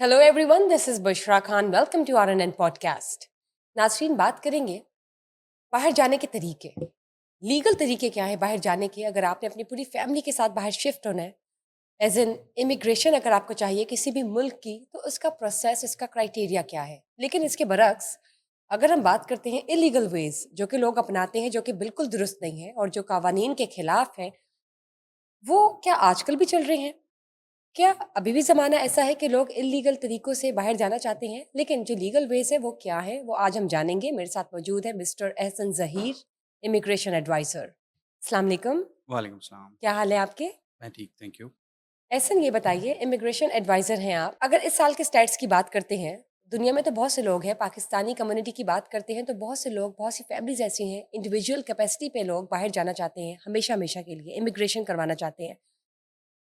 Hello everyone, this is Bushra Khan. Welcome to RNN podcast. नाज़रीन, बात करेंगे बाहर जाने के तरीके। लीगल तरीके क्या है बाहर जाने के? अगर आपने अपनी पूरी फैमिली के साथ बाहर शिफ्ट होना है, एज एन इमिग्रेशन अगर आपको चाहिए किसी भी मुल्क की, तो उसका प्रोसेस, इसका क्राइटेरिया क्या है। लेकिन इसके बरक्स अगर हम बात करते हैं इलीगल वेज जो कि लोग अपनाते हैं, जो कि बिल्कुल दुरुस्त नहीं है और जो कावानीन के खिलाफ है, वो क्या आजकल भी चल रहे हैं? क्या अभी भी ज़माना ऐसा है कि लोग इल्लीगल तरीकों से बाहर जाना चाहते हैं? लेकिन जो लीगल वेज़ है वो क्या है, वो आज हम जानेंगे। मेरे साथ मौजूद है mister Ehsan Zaheer, immigration adviser. अस्सलाम वालेकुम, वालेकुम सलाम। क्या हाल है आपके? मैं ठीक, थैंक यू। एहसन, ये बताइए, इमिग्रेशन एडवाइज़र हैं आप। अगर इस साल के स्टैट्स की बात करते हैं, दुनिया में तो बहुत से लोग हैं, पाकिस्तानी कम्युनिटी की बात करते हैं तो बहुत से लोग, बहुत सी फैमिलीज़ ऐसी हैं, इंडिविजुअल कैपेसिटी पे लोग बाहर जाना चाहते हैं, हमेशा-हमेशा के लिए इमिग्रेशन करवाना चाहते हैं।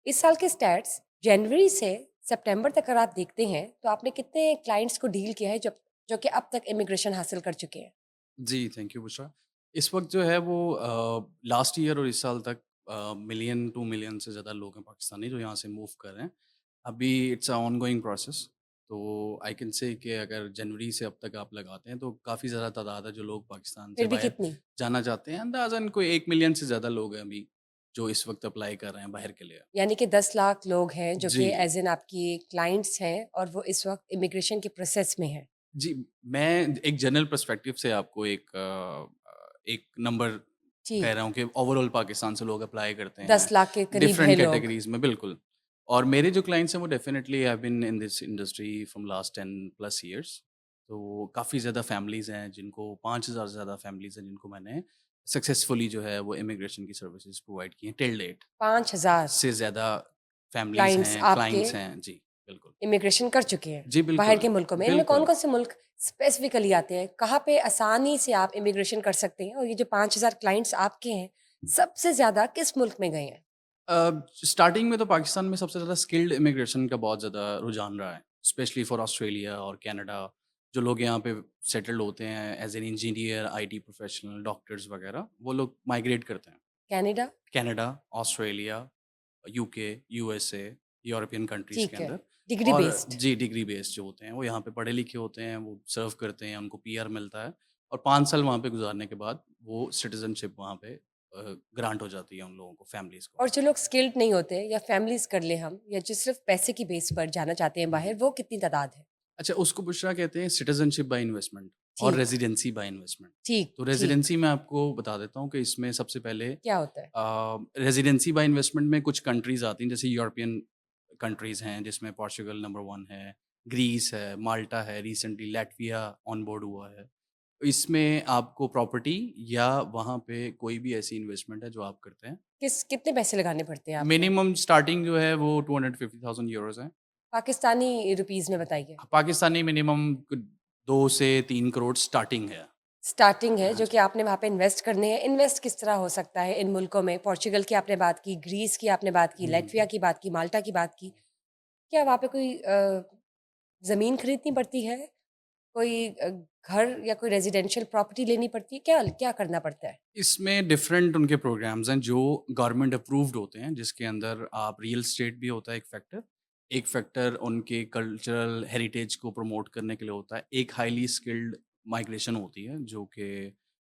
इस साल के स्टैट्स जनवरी से सितंबर तक अगर आप देखते हैं तो आपने कितने क्लाइंट्स को डील किया है जो कि अब तक इमिग्रेशन हासिल कर चुके हैं? जी, थैंक यू बुशरा। इस वक़्त जो है वो लास्ट ईयर और इस साल तक मिलियन 2 मिलियन से ज़्यादा लोग हैं पाकिस्तानी जो यहाँ से मूव कर रहे हैं। अभी इट्स अ ऑनगोइंग प्रोसेस। तो आई कैन से कि अगर जनवरी से अब तक आप लगाते हैं तो काफ़ी ज़्यादा तादाद है जो लोग पाकिस्तान से फिर भी बाहर कितनी? जाना चाहते हैं। अंदाज़न कोई 1 मिलियन से ज़्यादा लोग हैं अभी जो इस वक़्त अप्लाई कर रहे हैं बाहर के लिए। यानी कि 10 लाख लोग हैं जो कि जी। एज एन आपकी क्लाइंट्स हैं और वो इस वक्त इमिग्रेशन के प्रोसेस में हैं। जी, मैं एक जनरल पर्सपेक्टिव से आपको एक नंबर कह ठीक, रहा हूँ कि ओवरऑल पाकिस्तान से लोग अप्लाई करते 10 हैं, लाख के करीब है डिफरेंट लोग। कैटेगरीज़ में, बिल्कुल। और मेरे जो क्लाइंट्स हैं वो definitely have been in this industry from last 10 plus years. तो काफ़ी ज़्यादा फैमिलीज़ हैं जिनको 5,000 से ज़्यादा फैमिलीज़ हैं जिनको मैंने सक्सेसफुली जो है वो इमिग्रेशन की सर्विसेज़ प्रोवाइड की हैं टिल डेट। 5,000 से ज़्यादा फैमिलीज़ क्लाइंट्स हैं, आपके क्लाइंट्स हैं। जी, बिल्कुल। इमिग्रेशन कर चुके हैं जी, बाहर बिल्कुल। के मुल्कों में। इनमें बिल्कुल। कौन-कौन से मुल्क स्पेसिफिकली आते हैं? कहाँ पे आसानी से आप इमिग्रेशन कर सकते हैं? और ये जो 5,000 क्लाइंट्स आपके हैं, सबसे ज़्यादा किस मुल्क में गए हैं? स्टार्टिंग में तो पाकिस्तान में सबसे ज़्यादा स्किल्ड इमिग्रेशन का बहुत ज़्यादा रुझान रहा है, स्पेशली फॉर ऑस्ट्रेलिया और कनाडा। जो लोग यहाँ पे सेटल्ड होते हैं as an engineer, IT professional, doctors वगैरह, वो लोग माइग्रेट करते हैं। Canada? Canada, Australia, UK, USA, European countries के ठीक है, अंदर। डिग्री और बेस्ड। जी, डिग्री बेस्ड जो होते हैं, वो यहाँ पे पढ़े लिखे होते हैं, वो सर्व करते हैं, उनको पीआर मिलता है और 5 साल वहाँ पे गुज़ारने के बाद वो सिटीज़नशिप वहाँ पे ग्रांट हो जाती है उन लोगों को, फैमिलीज़ को। और जो लोग स्किल्ड नहीं होते या फैमिलीज़ कर लें हम, या जो सिर्फ़ पैसे की बेस पर जाना चाहते हैं बाहर, वो कितनी तादाद है? अच्छा, उसको बुशरा कहते हैं सिटीज़नशिप बाय इन्वेस्टमेंट और ठीक, रेज़िडेंसी बाय इन्वेस्टमेंट। ठीक, तो ठीक। रेज़िडेंसी मैं आपको बता देता हूँ कि इसमें सबसे पहले क्या होता है? रेज़िडेंसी बाय इन्वेस्टमेंट में कुछ कंट्रीज़ आती हैं, जैसे यूरोपियन कंट्रीज़ हैं, जिसमें पोर्चुगल नंबर 1 है, ग्रीस है, माल्टा है, रिसेंटली लातविया ऑन बोर्ड हुआ है। इसमें आपको प्रॉपर्टी या वहाँ पे कोई भी ऐसी इन्वेस्टमेंट है जो आप करते हैं, कितने पैसे लगाने पड़ते हैं आपको? मिनिमम स्टार्टिंग जो है वो 250,000 यूरोज़ है। पाकिस्तानी रुपीज़ में बताइए। पाकिस्तानी मिनिमम 2 से 3 करोड़ स्टार्टिंग है। स्टार्टिंग है हाँ जो जी। कि आपने वहाँ पे इन्वेस्ट करने हैं। इन्वेस्ट किस तरह हो सकता है इन मुल्कों में? पोर्चुगल की आपने बात की, ग्रीस की आपने बात की, हुँ। लातविया की बात की, माल्टा की बात की। क्या वहाँ पे कोई ज़मीन खरीदनी पड़ती है? कोई घर या कोई रेज़िडेंशियल प्रॉपर्टी लेनी पड़ती है? क्या क्या करना पड़ता है? इसमें डिफरेंट उनके प्रोग्राम्स हैं जो गवर्नमेंट अप्रूव्ड होते हैं, जिसके अंदर आप रियल एस्टेट भी होता है एक फैक्टर। एक फैक्टर उनके कल्चरल हेरिटेज को प्रमोट करने के लिए होता है। एक हाइली स्किल्ड माइग्रेशन होती है जो कि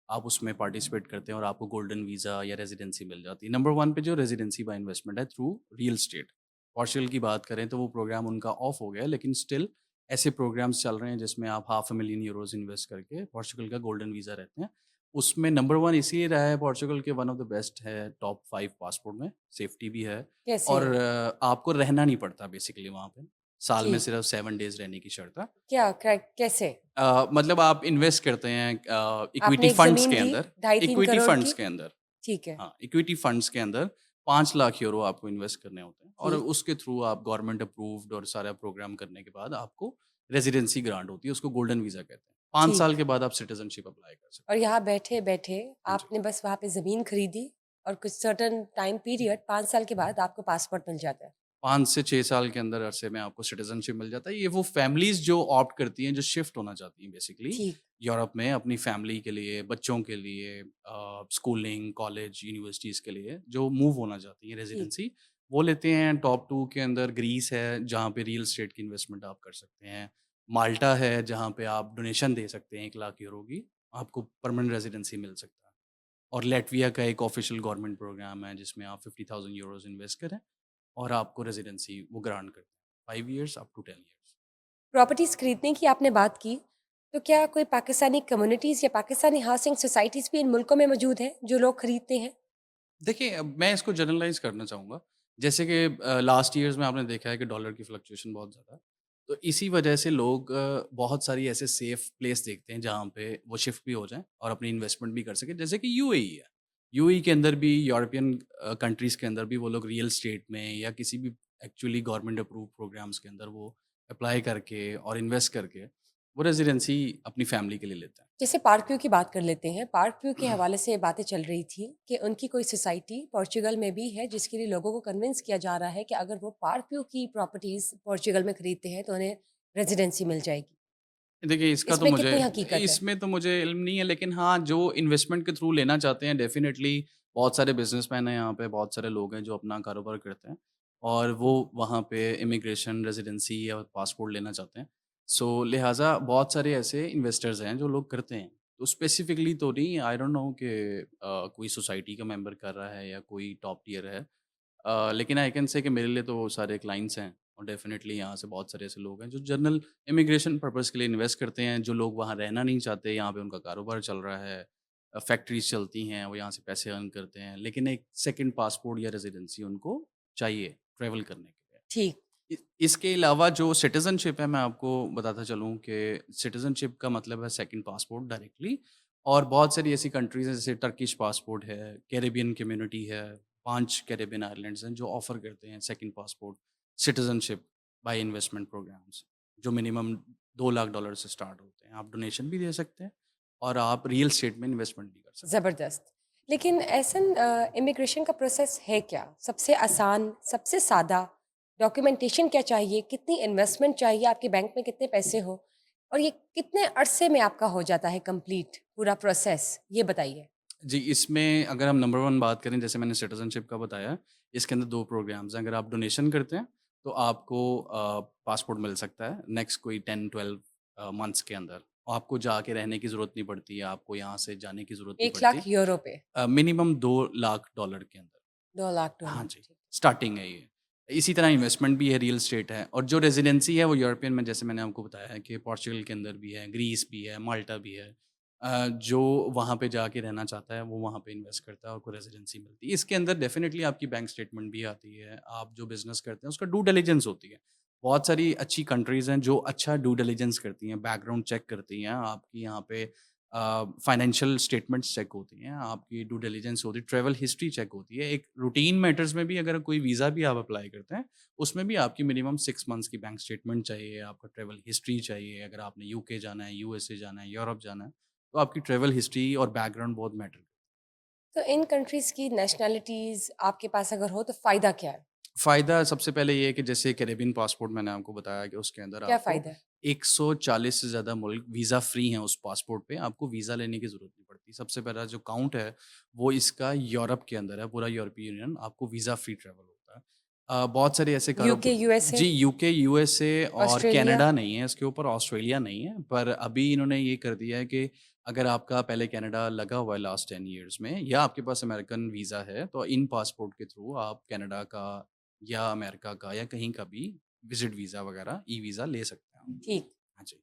आप उसमें पार्टिसिपेट करते हैं और आपको गोल्डन वीज़ा या रेज़िडेंसी मिल जाती है। नंबर 1 पे जो रेज़िडेंसी बाय इन्वेस्टमेंट है थ्रू रियल एस्टेट। पोर्चुगल की बात करें तो वो प्रोग्राम उनका ऑफ हो गया है, लेकिन स्टिल ऐसे प्रोग्राम्स चल रहे हैं जिसमें आप half a million euros invest करके पोर्चुगल का गोल्डन वीज़ा रहते हैं। उसमें नंबर 1 इसलिए रहा है पोर्चुगल के वन ऑफ द बेस्ट है टॉप 5 पासपोर्ट में, सेफ्टी भी है कैसे? और आपको रहना नहीं पड़ता बेसिकली वहाँ पे। साल में ठीक। सिर्फ 7 डेज़ रहने की शर्त है। कैसे? मतलब आप इन्वेस्ट करते हैं इक्विटी आपने एक फंड्स ज़मीन के ली, अंदर, ढाई 3 इक्विटी करोड़ फंड्स की? के अंदर। ठीक है, हाँ, इक्विटी फंड्स के अंदर 5 लाख यूरो आपको इन्वेस्ट करने होते हैं और ठीक, उसके थ्रू आप गवर्नमेंट अप्रूव्ड और सारा प्रोग्राम करने के बाद आपको रेज़िडेंसी ग्रांट होती है, उसको गोल्डन वीज़ा कहते हैं। 5 साल ठीक। के बाद आप सिटीज़नशिप अप्लाई कर और सकते हैं। यहाँ बैठे-बैठे हाँ जी। आपने बस वहाँ पे ज़मीन खरीदी और कुछ सर्टेन टाइम पीरियड 5 साल के बाद आपको पासपोर्ट मिल जाता है। 5 से 6 साल के अंदर अरसे में आपको सिटीज़नशिप मिल जाता है। ये वो फैमिलीज़ जो ऑप्ट करती हैं, जो शिफ्ट होना चाहती हैं बेसिकली ठीक, यूरोप में अपनी फैमिली के लिए, बच्चों के लिए स्कूलिंग, कॉलेज, यूनिवर्सिटीज़ के लिए जो मूव होना चाहती हैं ठीक। रेज़िडेंसी, वो लेते हैं। टॉप 2 के अंदर ग्रीस है, जहाँ पे रियल एस्टेट की इन्वेस्टमेंट आप कर सकते हैं। माल्टा है, जहाँ पे आप डोनेशन दे सकते हैं 1 लाख यूरो की, आपको परमानेंट रेज़िडेंसी मिल सकता है। और लैटविया का एक ऑफ़िशियल गवर्नमेंट प्रोग्राम है, जिसमें आप 50,000 यूरोज़ इन्वेस्ट करें और आपको रेज़िडेंसी वो ग्रांट करते हैं, 5 years up to 10 years. Properties खरीदने की आपने बात की, तो क्या कोई पाकिस्तानी कम्युनिटीज़ या पाकिस्तानी हाउसिंग सोसाइटीज़ भी इन मुल्कों में मौजूद हैं, जो लोग खरीदते हैं? देखिए, मैं इसको जनरलाइज़ करना चाहूँगा। जैसे कि लास्ट ईयर्स में आपने देखा है कि डॉलर की फ्लक्चुएशन बहुत ज़्यादा है। तो इसी वजह से लोग बहुत सारी ऐसे सेफ प्लेस देखते हैं जहाँ पे वो शिफ्ट भी हो जाएँ और अपनी इन्वेस्टमेंट भी कर सकें, जैसे कि यूएई है। यूएई के अंदर भी, यूरोपियन कंट्रीज़ के अंदर भी वो लोग रियल एस्टेट में या किसी भी एक्चुअली गवर्नमेंट अप्रूव्ड प्रोग्राम्स के अंदर वो अप्लाई करके और इन्वेस्ट करके वो रेज़िडेंसी अपनी फैमिली के लिए लेते हैं। जैसे पार्क व्यू की बात कर लेते हैं। पार्क व्यू के हवाले से बातें चल रही थी कि उनकी कोई सोसाइटी पोर्चुगल में भी है, जिसके लिए लोगों को कन्विंस किया जा रहा है कि अगर वो पार्क व्यू की प्रॉपर्टीज़ पोर्चुगल में खरीदते हैं, तो उन्हें रेज़िडेंसी मिल जाएगी। देखिए, इसमें कितनी हकीकत है? इसमें तो मुझे इल्म नहीं है, लेकिन हाँ, जो इन्वेस्टमेंट के थ्रू लेना चाहते हैं, डेफ़िनेटली बहुत सारे बिज़नेसमैन हैं यहाँ पे, बहुत सारे लोग हैं जो अपना कारोबार करते हैं और वो वहाँ पे इमिग्रेशन, रेज़िडेंसी या पासपोर्ट लेना चाहते हैं। सो लिहाज़ा बहुत सारे ऐसे इन्वेस्टर्स हैं जो लोग करते हैं। तो स्पेसिफ़िकली तो नहीं, आई डोंट नो कि कोई सोसाइटी का मेंबर कर रहा है या कोई टॉप टियर है। लेकिन आई कैन से कि मेरे लिए तो वो सारे क्लाइंट्स हैं और डेफ़िनेटली यहाँ से बहुत सारे ऐसे लोग हैं जो जनरल इमिग्रेशन पर्पज़ के लिए इन्वेस्ट करते हैं, जो लोग वहाँ रहना नहीं चाहते, यहाँ पे उनका कारोबार चल रहा है, फैक्ट्रीज़ चलती हैं, वो यहाँ से पैसे अर्न करते हैं, लेकिन एक सेकंड पासपोर्ट या रेज़िडेंसी उनको चाहिए ट्रैवल करने के लिए। ठीक। इसके अलावा जो सिटिज़नशिप है, मैं आपको बताता चलूँ कि सिटिज़नशिप का मतलब है सेकंड पासपोर्ट डायरेक्टली। और बहुत सारी ऐसी कंट्रीज़ हैं जैसे टर्किश पासपोर्ट है, कैरेबियन कम्युनिटी है, 5 कैरेबियन आइलैंड्स हैं जो ऑफ़र करते हैं second passport, citizenship by investment programs, जो मिनिमम $2 लाख से स्टार्ट होते हैं। आप डोनेशन भी दे सकते हैं और आप रियल एस्टेट में इन्वेस्टमेंट भी कर सकते हैं। ज़बरदस्त। लेकिन ऐसन इमिग्रेशन का प्रोसेस है क्या? सबसे आसान, सबसे सादा, डॉक्यूमेंटेशन क्या चाहिए? कितनी इन्वेस्टमेंट चाहिए? आपके बैंक में कितने पैसे हों? और ये कितने अरसे में आपका हो जाता है कंप्लीट पूरा प्रोसेस? ये बताइए। जी, इसमें अगर हम नंबर 1 बात करें, जैसे मैंने सिटिज़नशिप का बताया, इसके अंदर 2 प्रोग्राम्स हैं। अगर आप डोनेशन करते हैं, तो आपको पासपोर्ट मिल सकता है नेक्स्ट कोई 10-12 मंथ्स के अंदर। आपको जाके रहने की ज़रूरत नहीं पड़ती है, आपको यहाँ से जाने की ज़रूरत नहीं 1 पड़ती। लाख यूरो पे, मिनिमम $2 लाख के अंदर। 2 लाख हाँ डॉलर। जी, ठीक। स्टार्टिंग है ये। इसी तरह इन्वेस्टमेंट भी है, रियल एस्टेट है और जो रेज़िडेंसी है वो यूरोपियन में, जैसे मैंने आपको बताया है कि पोर्चुगल के अंदर भी है, ग्रीस भी है, माल्टा भी है। जो वहाँ पे जाके रहना चाहता है वो वहाँ पे इन्वेस्ट करता है और को रेज़िडेंसी मिलती है। इसके अंदर डेफ़िनिटली आपकी बैंक स्टेटमेंट भी आती है, आप जो बिज़नेस करते हैं उसका ड्यू डिलिजेंस होती है। बहुत सारी अच्छी कंट्रीज़ हैं जो अच्छा ड्यू डिलिजेंस करती हैं, बैकग्राउंड चेक करती हैं, आपकी यहाँ पे फाइनेंशियल स्टेटमेंट्स चेक होती हैं, आपकी ड्यू डिलिजेंस होती है, ट्रैवल हिस्ट्री चेक होती है। एक रूटीन मैटर्स में भी अगर कोई वीज़ा भी आप अप्लाई करते हैं, उसमें भी आपकी मिनिमम 6 मंथ्स की बैंक स्टेटमेंट चाहिए, आपका ट्रैवल हिस्ट्री चाहिए। अगर आपने यूके जाना है, यूएसए जाना है, यूरोप जाना है, तो आपकी ट्रैवल हिस्ट्री और बैकग्राउंड बहुत मैटर। तो इन कंट्रीज़ की नेशनैलिटीज़ आपके पास अगर हो तो फ़ायदा क्या है? फ़ायदा सबसे पहले ये है कि जैसे कैरेबियन पासपोर्ट मैंने आपको बताया कि उसके अंदर क्या आपको फ़ायदा है? 140 से ज़्यादा मुल्क वीज़ा फ्री हैं उस पासपोर्ट पे, आपको वीज़ा लेने की ज़रूरत नहीं पड़ती। सबसे पहला जो काउंट है, वो इसका यूरोप के अंदर है, पूरा यूरोपीय यूनियन, आपको वीज़ा फ्री ट्रैवल होता है। बहुत सारे ऐसे यूके, यूएसए, जी, यूके, यूएसए और ऑस्ट्रेलिया? कनाडा नहीं है इसके ऊपर, ऑस्ट्रेलिया नहीं है, पर अभी इन्होंने ये कर दिया है कि अगर आपका पहले कनाडा लगा हुआ है लास्ट 10 इयर्स में या आपके पास अमेरिकन वीज़ा है, तो इन पासपोर्ट के थ्रू आप कनाडा का या अमेरिका का या कहीं का भी विज़िट वीज़ा वगैरह, ई-वीज़ा ले सकते हैं आप। ठीक। हाँ जी।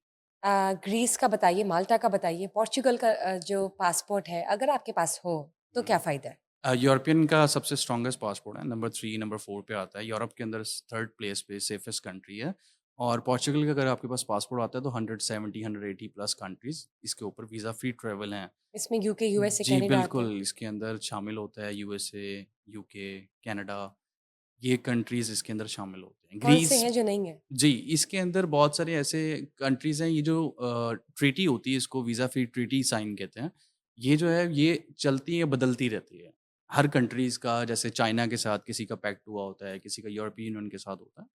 ग्रीस का बताइए, माल्टा का बताइए, पोर्चुगल का जो पासपोर्ट है, अगर आपके पास हो, तो क्या हुँ। फ़ायदा है? यूरोपियन का सबसे स्ट्रॉन्गेस्ट पासपोर्ट है, नंबर 3, नंबर 4 पे आता है। यूरोप के अंदर 3rd प्लेस पे सेफेस्ट कंट्री है और पोर्चुगल का अगर आपके पास पासपोर्ट आता है तो 170, 180 प्लस कंट्रीज़ इसके ऊपर वीज़ा फ्री ट्रैवल हैं। इसमें यूके, यूएसए, जी, कनाडा आते हैं। बिल्कुल, इसके अंदर शामिल होता है यूएसए, यूके, कनाडा, ये कंट्रीज़ इसके अंदर शामिल होते हैं। कौन से ग्रीस हैं जो नहीं हैं? जी, इसके अंदर बहुत सारे ऐसे कंट्रीज़ हैं, ये जो ट्रीटी होती है, इसको वीज़ा फ्री ट्रीटी साइन कहते हैं। ये जो है, ये चलती है, बदलती रहती है। हर कंट्रीज़ का, जैसे चाइना के साथ किसी का पैक्ट हुआ होता है, किसी का यूरोपियन यूनियन के साथ होता है।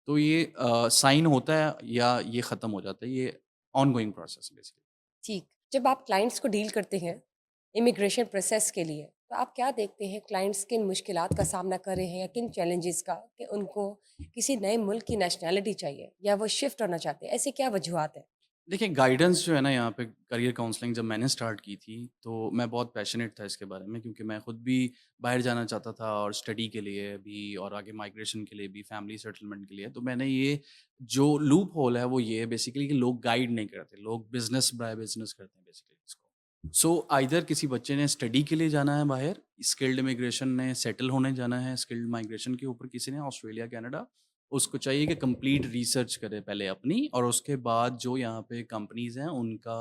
तो ये साइन होता है या ये ख़त्म हो जाता है, ये ऑनगोइंग प्रोसेस है बेसिकली। ठीक। जब आप क्लाइंट्स को डील करते हैं, इमिग्रेशन प्रोसेस के लिए, तो आप क्या देखते हैं क्लाइंट्स किन मुश्किलात का सामना कर रहे हैं या किन चैलेंजेस का कि उनको किसी नए मुल्क की नेशनैलिटी चाहिए या वो शिफ्ट होना चाहते हैं? ऐसी क्या वजूहात हैं? देखिए, गाइडेंस जो है ना यहाँ पे करियर काउंसलिंग जब मैंने स्टार्ट की थी, तो मैं बहुत पैशनेट था इसके बारे में क्योंकि मैं खुद भी बाहर जाना चाहता था और स्टडी के लिए भी और आगे माइग्रेशन के लिए भी, फैमिली सेटलमेंट के लिए। तो मैंने ये जो लूप होल है वो ये है बेसिकली कि लोग गाइड नहीं करते, लोग बिज़नेस बाय बिज़नेस करते हैं बेसिकली इसको। सो आइदर किसी बच्चे ने स्टडी के लिए जाना है बाहर, स्किल्ड इमिग्रेशन ने सेटल होने जाना है, स्किल्ड माइग्रेशन के ऊपर किसी ने ऑस्ट्रेलिया, कनाडा, उसको चाहिए कि कंप्लीट रिसर्च करे पहले अपनी और उसके बाद जो यहाँ पे कंपनीज़ हैं उनका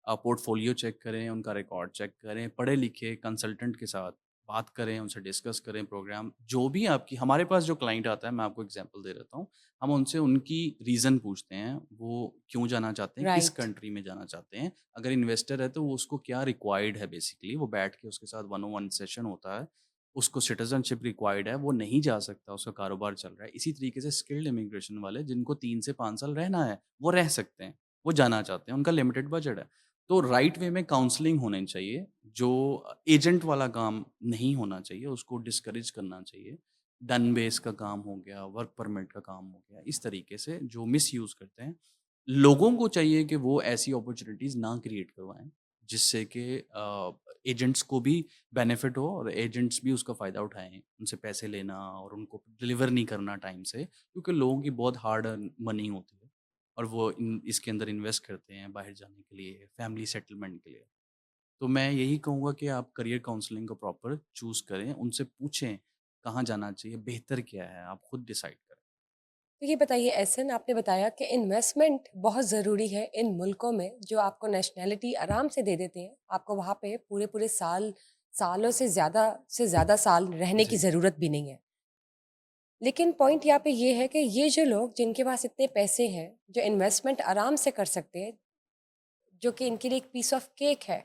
पोर्टफोलियो चेक करें, उनका रिकॉर्ड चेक करें, पढ़े-लिखे कंसल्टेंट के साथ बात करें, उनसे डिस्कस करें प्रोग्राम। जो भी आपकी हमारे पास जो क्लाइंट आता है, मैं आपको एग्ज़ाम्पल दे देता हूँ। हम उनसे उनकी रीज़न पूछते हैं, वो क्यों जाना चाहते हैं, किस राइट, कंट्री में जाना चाहते हैं। अगर इन्वेस्टर है तो वो उसको क्या रिक्वायर्ड है बेसिकली, वो बैठ के उसके साथ वन ऑन वन सेशन होता है। उसको सिटीज़नशिप रिक्वायर्ड है, वो नहीं जा सकता, उसका कारोबार चल रहा है। इसी तरीके से स्किल्ड इमिग्रेशन वाले जिनको 3 से 5 साल रहना है, वो रह सकते हैं, वो जाना चाहते हैं, उनका लिमिटेड बजट है। तो राइट वे में काउंसलिंग होनी चाहिए, जो एजेंट वाला काम नहीं होना चाहिए, उसको डिस्करेज करना चाहिए। डन बेस का काम हो गया, वर्क परमिट का काम हो गया, इस तरीके से जो मिसयूज़ करते हैं, लोगों को चाहिए कि वो ऐसी अपॉर्च्युनिटीज़ ना क्रिएट करवाएँ, जिससे कि एजेंट्स को भी बेनिफिट हो और एजेंट्स भी उसका फ़ायदा उठाएँ। उनसे पैसे लेना और उनको डिलीवर नहीं करना टाइम से, क्योंकि लोगों की बहुत हार्ड अर्न मनी होती है और वो इसके अंदर इन्वेस्ट करते हैं बाहर जाने के लिए, फैमिली सेटलमेंट के लिए। तो मैं यही कहूँगा कि आप करियर काउंसलिंग को प्रॉपर चूज़ करें, उनसे पूछें कहाँ जाना चाहिए, बेहतर क्या है, आप खुद डिसाइड करें। तो ये बताइए एहसन आपने बताया कि इन्वेस्टमेंट बहुत ज़रूरी है इन मुल्कों में जो आपको नेशनैलिटी आराम से दे देते हैं। आपको वहाँ पे पूरे-पूरे सालों से ज़्यादा साल रहने की जी। ज़रूरत भी नहीं है। लेकिन पॉइंट यहाँ पे ये है कि ये जो लोग जिनके पास इतने पैसे हैं, जो इन्वेस्टमेंट आराम से कर सकते हैं, जो कि इनके लिए एक पीस ऑफ केक है,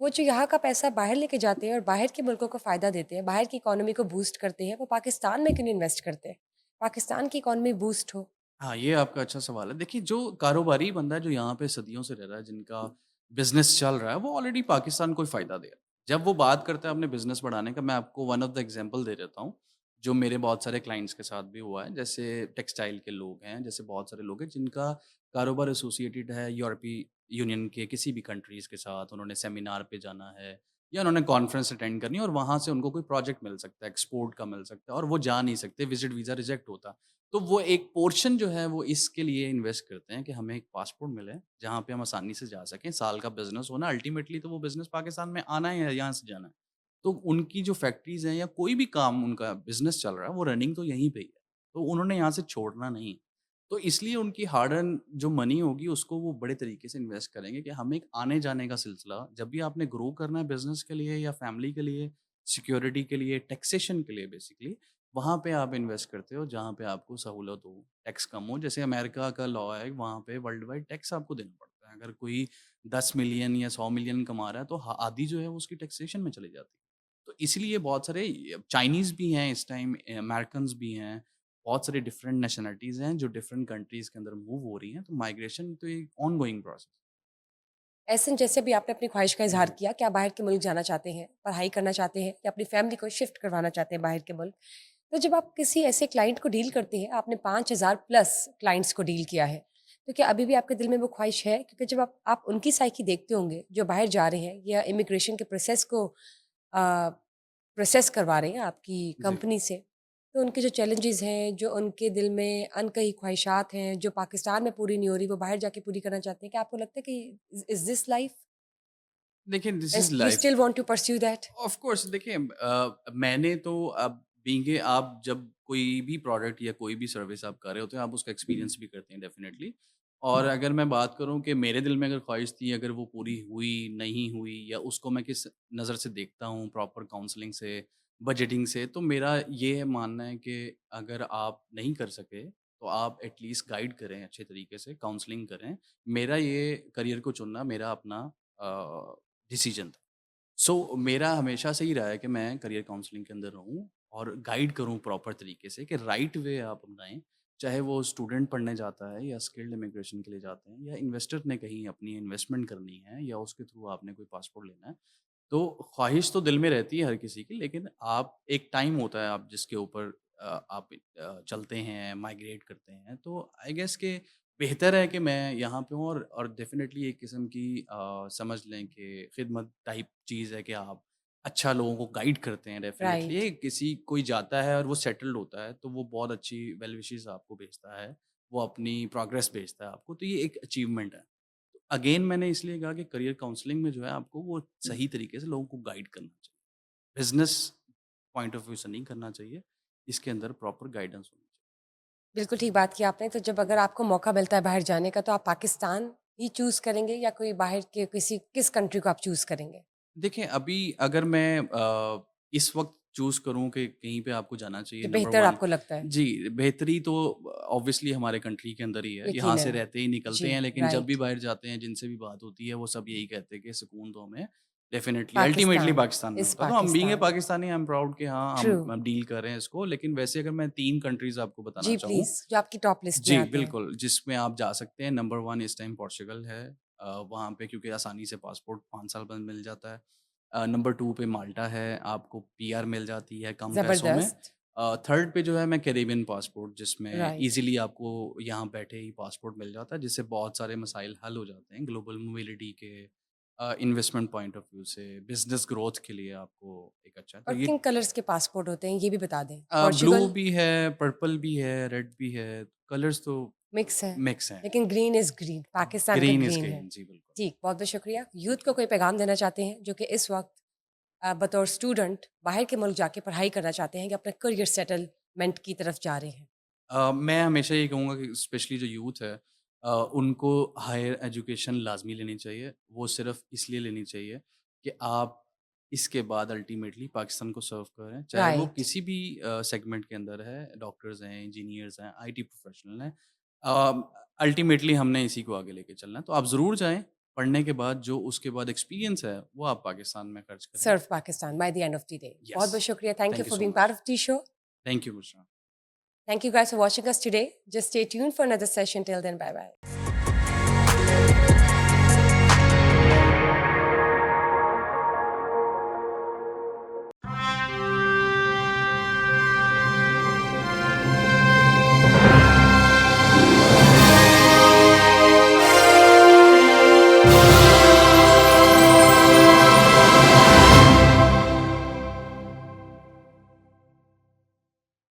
वो जो यहाँ का पैसा बाहर लेके जाते हैं और बाहर के मुल्कों को फ़ायदा देते हैं, बाहर की इकोनॉमी को बूस्ट करते हैं, वो पाकिस्तान में क्यों नहीं इन्वेस्ट करते? पाकिस्तान की इकोनॉमी बूस्ट हो। हाँ, ये आपका अच्छा सवाल है। देखिए, जो कारोबारी बंदा है, जो यहाँ पे सदियों से रह रहा है, जिनका बिज़नेस चल रहा है, वो ऑलरेडी पाकिस्तान को ही फ़ायदा दे रहा है। जब वो बात करता है अपने बिज़नेस बढ़ाने का, मैं आपको वन ऑफ द एग्ज़ाम्पल दे देता हूँ, जो मेरे बहुत सारे क्लाइंट्स के साथ भी हुआ है। जैसे टेक्सटाइल के लोग हैं, जैसे बहुत सारे लोग हैं, जिनका कारोबार एसोसिएटेड है यूरोपीय यूनियन के किसी भी कंट्रीज़ के साथ। उन्होंने सेमिनार पे जाना है या उन्होंने कॉन्फ्रेंस अटेंड करनी है और वहाँ से उनको कोई प्रोजेक्ट मिल सकता है, एक्सपोर्ट का मिल सकता है और वो जा नहीं सकते, विज़िट वीज़ा रिजेक्ट होता। तो वो एक पोर्शन जो है वो इसके लिए इन्वेस्ट करते हैं कि हमें एक पासपोर्ट मिले, जहाँ पे हम आसानी से जा सकें, साल का बिज़नेस होना अल्टीमेटली तो वो बिज़नेस पाकिस्तान में आना है या यहाँ से जाना है। तो उनकी जो फैक्ट्रीज़ हैं या कोई भी काम उनका बिज़नेस चल रहा है, वो रनिंग तो यहीं पे ही है। तो उन्होंने यहाँ से छोड़ना नहीं। तो इसलिए उनकी हार्ड अर्न जो मनी होगी उसको वो बड़े तरीके से इन्वेस्ट करेंगे कि हमें एक आने-जाने का सिलसिला जब भी आपने ग्रो करना है बिज़नेस के लिए या फैमिली के लिए, सिक्योरिटी के लिए, टैक्सेशन के लिए बेसिकली वहाँ पे आप इन्वेस्ट करते हो जहाँ पे आपको सहूलत हो, टैक्स कम हो। जैसे अमेरिका का लॉ है, वहाँ पे वर्ल्ड वाइड टैक्स आपको देना पड़ता है। अगर कोई 10 मिलियन या 100 मिलियन कमा रहा है, तो ह आधी जो है वो उसकी टैक्सेशन में चली जाती है। तो इसलिए बहुत सारे चाइनीज़ भी हैं इस टाइम, अमेरिकन्स भी हैं, बहुत सारे डिफरेंट नेशनैलिटीज़ हैं जो डिफरेंट कंट्रीज़ के अंदर मूव हो रही हैं। तो माइग्रेशन तो एक ऑनगोइंग प्रोसेस ऐसे जैसे भी आपने अपनी ख्वाहिश का है। इज़हार जी, किया कि आप बाहर के मुल्क जाना चाहते हैं, पढ़ाई करना चाहते हैं या अपनी फैमिली को शिफ्ट करवाना चाहते हैं बाहर के मुल्क। तो जब आप किसी ऐसे क्लाइंट को डील करते हैं, आपने 5000 प्लस क्लाइंट्स को डील किया है, तो क्या अभी भी आपके दिल में वो ख्वाहिश है? क्योंकि जब आप उनकी साइकी देखते होंगे, जो बाहर जा रहे हैं या इमिग्रेशन के प्रोसेस को अ, प्रोसेस करवा रहे हैं आपकी जी। कंपनी से, तो उनके जो चैलेंजेज़ हैं, जो उनके दिल में अनकही ख्वाहिशात हैं, जो पाकिस्तान में पूरी नहीं हो रही, वो बाहर जाके पूरी करना चाहते हैं। क्या आपको लगता है कि इज़ दिस लाइफ? देखिए this And is you life. still want to pursue that? Of course देखिए, मैंने तो अब बीइंग ए आप जब कोई भी प्रोडक्ट या कोई भी सर्विस आप कर रहे होते हैं, आप उसका एक्सपीरियंस भी करते हैं डेफ़िनेटली। और अगर मैं बात करूँ कि मेरे दिल में अगर ख्वाहिश थी, अगर वो पूरी हुई, नहीं हुई या उसको मैं किस नज़र से देखता हूँ प्रॉपर काउंसलिंग से, बजटिंग से, तो मेरा ये है मानना है कि अगर आप नहीं कर सके, तो आप एट लीस्ट गाइड करें अच्छे तरीके से, काउंसलिंग करें। मेरा ये करियर को चुनना मेरा अपना डिसीज़न था। मेरा हमेशा से ही रहा है कि मैं करियर काउंसलिंग के अंदर रहूँ और गाइड करूँ प्रॉपर तरीके से कि राइट वे आप अपनाएँ। चाहे वो स्टूडेंट पढ़ने जाता है या स्किल्ड इमिग्रेशन के लिए जाते हैं या इन्वेस्टर ने कहीं अपनी इन्वेस्टमेंट करनी है या उसके थ्रू आपने कोई पासपोर्ट लेना है। तो ख्वाहिश तो दिल में रहती है हर किसी की, लेकिन आप एक टाइम होता है आप जिसके ऊपर आप चलते हैं, माइग्रेट करते हैं, तो आई गेस कि बेहतर है कि मैं यहाँ पे हूँ, और डेफ़िनेटली एक किस्म की समझ लें कि खिदमत टाइप चीज़ है कि आप अच्छा लोगों को गाइड करते हैं राइट। डेफ़िनेटली। किसी कोई जाता है और वो सेटल्ड होता है, तो वो बहुत अच्छी वेल विशेज़ आपको भेजता है, वो अपनी प्रोग्रेस भेजता है आपको, तो ये एक अचीवमेंट है। अगेन मैंने इसलिए कहा कि करियर काउंसलिंग में जो है आपको वो सही तरीके से लोगों को गाइड करना चाहिए। बिज़नेस पॉइंट ऑफ व्यू से नहीं करना चाहिए, इसके अंदर प्रॉपर गाइडेंस होनी चाहिए। बिल्कुल ठीक बात की आपने। तो जब अगर आपको मौका मिलता है बाहर जाने का, तो आप पाकिस्तान ही चूज़ करेंगे या कोई बाहर के किस कंट्री को आप चूज़ करेंगे? देखिए, अभी अगर मैं इस वक़्त चूज़ करूँ कि कहीं पे आपको जाना चाहिए, जो नंबर बेहतर 1 आपको लगता है? जी, बेहतरी तो ऑब्वियसली हमारे कंट्री के अंदर ही है। यहाँ से यकीनन। रहते ही निकलते जी, हैं, लेकिन जब भी राइट। बाहर जाते हैं, जिनसे भी बात होती है, वो सब यही कहते हैं कि सुकून तो हमें डेफ़िनेटली अल्टीमेटली पाकिस्तान, पाकिस्तान में इज़ होता है। तो हम being a Pakistan. Pakistani I am proud कि हाँ, ट्रू। हम डील कर रहे हैं इसको। लेकिन वैसे अगर मैं 3 कंट्रीज़ आपको बताना जी, चाहूँ, प्लीज़, जो आपकी टॉप लिस्ट में जी, आते हैं। बिल्कुल, जिसमें आप जा सकते हैं, नंबर 1 इस टाइम पोर्चुगल है। वहाँ पे क्योंकि आसानी से पासपोर्ट 5 साल बाद मिल जाता है। नंबर 2 पे माल्टा है, आपको पीआर मिल जाती है कम पैसों में। ज़बरदस्त। थर्ड पे जो है मैं कैरेबियन पासपोर्ट, जिसमें राइट। ईज़िली आपको यहाँ बैठे ही पासपोर्ट मिल जाता है, जिससे बहुत सारे मसाइल हल हो जाते हैं ग्लोबल मोबिलिटी के, इन्वेस्टमेंट पॉइंट ऑफ व्यू से, बिज़नेस ग्रोथ के लिए आपको एक अच्छा है। तो और ये किन कलर्स के पासपोर्ट होते हैं, ये भी बता दें? ब्लू पोर्चुगल भी है, पर्पल भी है, रेड भी है, कलर्स तो मिक्स है, मिक्स हैं। लेकिन ग्रीन इज़ ग्रीन, पाकिस्तान का ग्रीन इज़ ग्रीन है। ग्रीन, जी बिल्कुल। जी, बहुत-बहुत शुक्रिया। यूथ को कोई पैगाम देना चाहते हैं, जो कि इस वक़्त बतौर स्टूडेंट बाहर के मुल्क जाके पढ़ाई करना चाहते हैं, कि अपना करियर सेटलमेंट की तरफ जा रहे हैं? मैं हमेशा ये कहूँगा कि स्पेशली जो यूथ है, उनको हायर एजुकेशन लाज़मी लेनी चाहिए। वो सिर्फ़ इसलिए लेनी चाहिए कि आप इसके बाद अल्टीमेटली पाकिस्तान को सर्व करें, चाहे वो राइट। किसी भी सेगमेंट के अंदर है, डॉक्टर्स हैं, इंजीनियर्स हैं, आईटी प्रोफ़ेशनल हैं। अल्टीमेटली हमने इसी को आगे लेके चलना है। तो आप ज़रूर जाएँ, पढ़ने के बाद जो उसके बाद एक्सपीरियंस है, वो आप पाकिस्तान में खर्च करें। Serve Pakistan by the end of the day. Yes, बहुत-बहुत शुक्रिया। Thank you thank you for so being much. Part of the show. Thank you Bushra. Thank you guys for watching us today. Just stay tuned for another session. Till then, bye bye.